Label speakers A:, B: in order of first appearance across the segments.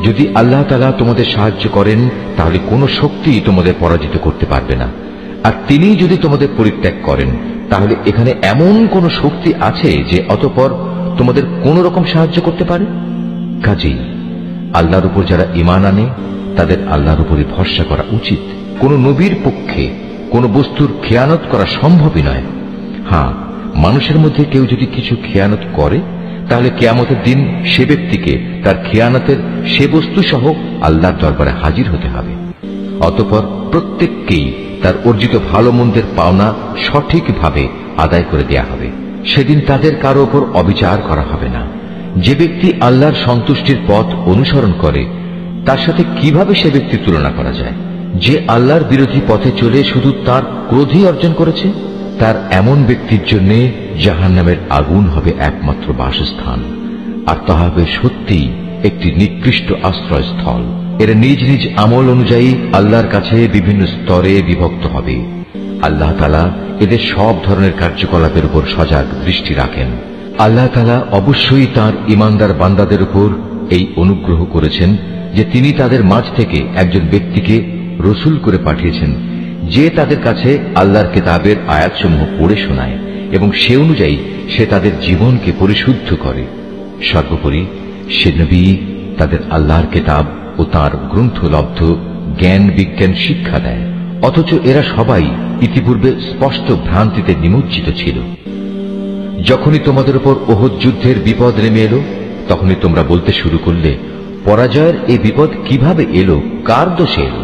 A: যদি আল্লাহ তাআলা তোমাদের সাহায্য করেন তাহলে কোনো শক্তি তোমাদের পরাজিত করতে পারবে না, আর তিনি যদি তোমাদের পরিত্যাগ করেন তাহলে এখানে এমন কোন শক্তি আছে যে অতঃপর তোমাদের কোন রকম সাহায্য করতে পারে? কাজেই আল্লাহর উপর যারা ঈমান আনে তাদের আল্লাহর উপরই ভরসা করা উচিত। কোন নবীর পক্ষে কোন বস্তুর খেয়ানত করা সম্ভবই নয়। হ্যাঁ, মানুষের মধ্যে কেউ যদি কিছু খেয়ানত করে তাহলে কিয়ামতের দিন সে ব্যক্তিকে তার খেয়ানতের সে বস্তু সহ আল্লাহর দরবারে হাজির হতে হবে। অতঃপর প্রত্যেককেই তার অর্জিত ভালো মন্দের পাওনা সঠিকভাবে আদায় করে দেয়া হবে। সেদিন তাদের কারো ওপর অবিচার করা হবে না। যে ব্যক্তি আল্লাহর সন্তুষ্টির পথ অনুসরণ করে তার সাথে কিভাবে সে ব্যক্তির তুলনা করা যায়? যে আল্লাহর বিরোধী পথে চলে শুধু তার ক্রোধই অর্জন করেছে, তার এমন ব্যক্তির জন্য জাহান্নামের আগুন হবে একমাত্র বাসস্থান, আর তা হবে সত্যিই একটি নিকৃষ্ট আশ্রয়স্থল। এরা নিজ নিজ আমল অনুযায়ী আল্লাহর কাছে বিভিন্ন স্তরে বিভক্ত হবে। আল্লাহ তাআলা এদের সব ধরনের কার্যকলাপের উপর সজাগ দৃষ্টি রাখেন। আল্লাহ তাআলা অবশ্যই তাঁর ঈমানদার বান্দাদের উপর এই অনুগ্রহ করেছেন যে তিনি তাদের মাঝ থেকে একজন ব্যক্তিকে রসুল করে পাঠিয়েছেন, যে তাদের কাছে আল্লাহর কিতাবের আয়াতসমূহ পড়ে শোনায় এবং সে অনুযায়ী সে তাদের জীবনকে পরিশুদ্ধ করে। সর্বোপরি সে নবী তাদের আল্লাহর কিতাব ও তাঁর গ্রন্থলব্ধ জ্ঞান বিজ্ঞান শিক্ষা দেয়। অথচ এরা সবাই ইতিপূর্বে স্পষ্ট ভ্রান্তিতে নিমজ্জিত ছিল। যখনই তোমাদের উপর ওহদ যুদ্ধের বিপদ নেমে এলো তখনই তোমরা বলতে শুরু করলে, পরাজয়ের এই বিপদ কিভাবে এলো, কার দোষে এলো?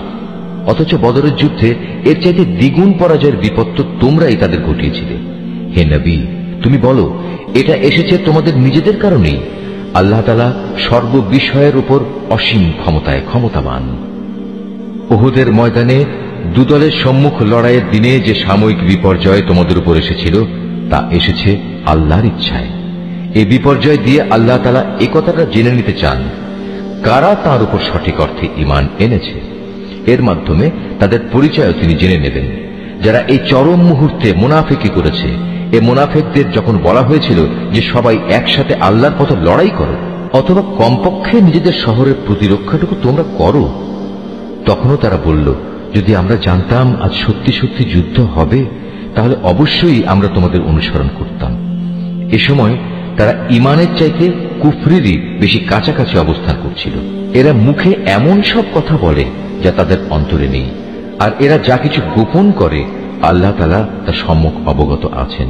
A: অথচ বদরের যুদ্ধে এর চাইতে দ্বিগুণ পরাজয়ের বিপদ তো তোমরাই তাদের ঘটিয়েছিলে। হে নবী, তুমি বলো, এটা এসেছে তোমাদের নিজেদের কারণেই। আল্লাহ তাআলা সর্ববিষয়ের উপর অসীম ক্ষমতায় ক্ষমতাবান। উহুদের ময়দানে দুদলের সম্মুখ লড়াইয়ের দিনে যে সাময়িক বিপর্যয় তোমাদের উপর এসেছিল তা এসেছে আল্লাহর ইচ্ছায়। এই বিপর্যয় দিয়ে আল্লাহ তাআলা এই কথাটা জেনে নিতে চান কারা তার উপর সঠিক অর্থে ঈমান এনেছে। এর মাধ্যমে তাদের পরিচয় তিনি জেনে নেবেন। যারা এই চরম মুহূর্তে মুনাফিকি করেছে, এ মুনাফিকদের যখন বলা হয়েছিল যে সবাই একসাথে আল্লাহর পথে লড়াই করো অথবা কমপক্ষে নিজেদের শহরের প্রতিরক্ষাটুকু তোমরা করো, তখনও তারা বলল, যদি আমরা জানতাম আজ সত্যি সত্যি যুদ্ধ হবে তাহলে অবশ্যই আমরা তোমাদের অনুসরণ করতাম। এ সময় তারা ঈমানের চাইতে কুফরিরই বেশি কাছাকাছি অবস্থান করছিল। এরা মুখে এমন সব কথা বলে যা তাদের অন্তরে নেই, আর এরা যা কিছু গোপন করে আল্লাহ তাআলা তা সম্যক অবগত আছেন।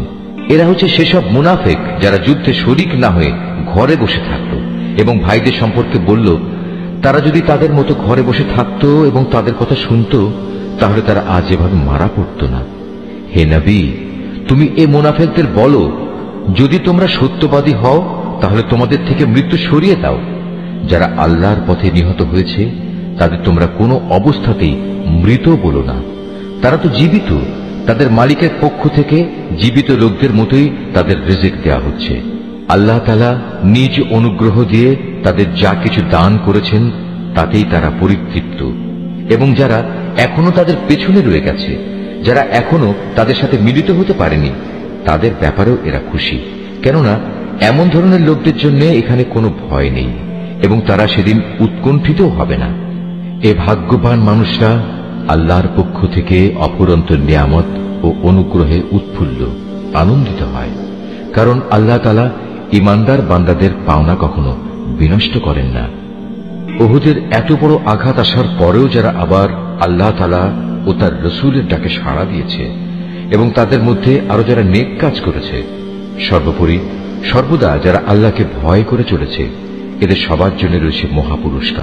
A: এরা হচ্ছে সেসব মুনাফিক যারা যুদ্ধে শরীক না হয়ে ঘরে বসে থাকত এবং ভাইদের সম্পর্কে বলল, তারা যদি তাদের মতো ঘরে বসে থাকত এবং তাদের কথা শুনত তাহলে তারা আজ এভাবে মারা পড়ত না। হে নবী, তুমি এ মুনাফিকদের বলো, যদি তোমরা সত্যবাদী হও তাহলে তোমাদের থেকে মৃত্যু সরিয়ে দাও। যারা আল্লাহর পথে নিহত হয়েছে তাদের তোমরা কোনো অবস্থাতেই মৃত বলো না, তারা তো জীবিত। তাদের মালিকের পক্ষ থেকে জীবিত লোকদের মতোই তাদের রিজিক দেয়া হচ্ছে। আল্লাহ তাআলা নিজ অনুগ্রহ দিয়ে তাদের যা কিছু দান করেছেন তাতেই তারা পরিতৃপ্ত। এবং যারা এখনো তাদের পেছনে রয়ে গেছে, যারা এখনো তাদের সাথে মিলিত হতে পারেনি, তাদের ব্যাপারেও এরা খুশি, কেননা এমন ধরনের লোকদের জন্য এখানে কোনো ভয় নেই এবং তারা সেদিন উৎকণ্ঠিত হবে না। এ ভাগ্যবান মানুষরা আল্লাহর পক্ষ থেকে অফুরন্ত নিয়ামত ও অনুগ্রহে উৎফুল্ল আনন্দিত হয়, কারণ আল্লাহ তাআলা ঈমানদার বান্দাদের পাওনা কখনো বিনষ্ট করেন না। উহুদের এত বড় আঘাত আসার পরেও যারা আবার আল্লাহ তাআলা ও তার রসুলের ডাকে সাড়া দিয়েছে এবং তাদের মধ্যে আরো যারা নেক কাজ করেছে, সর্বোপরি সর্বদা যারা আল্লাহকে ভয় করে চলেছে, এদের সবার জন্য রয়েছে মহাপুরস্কার।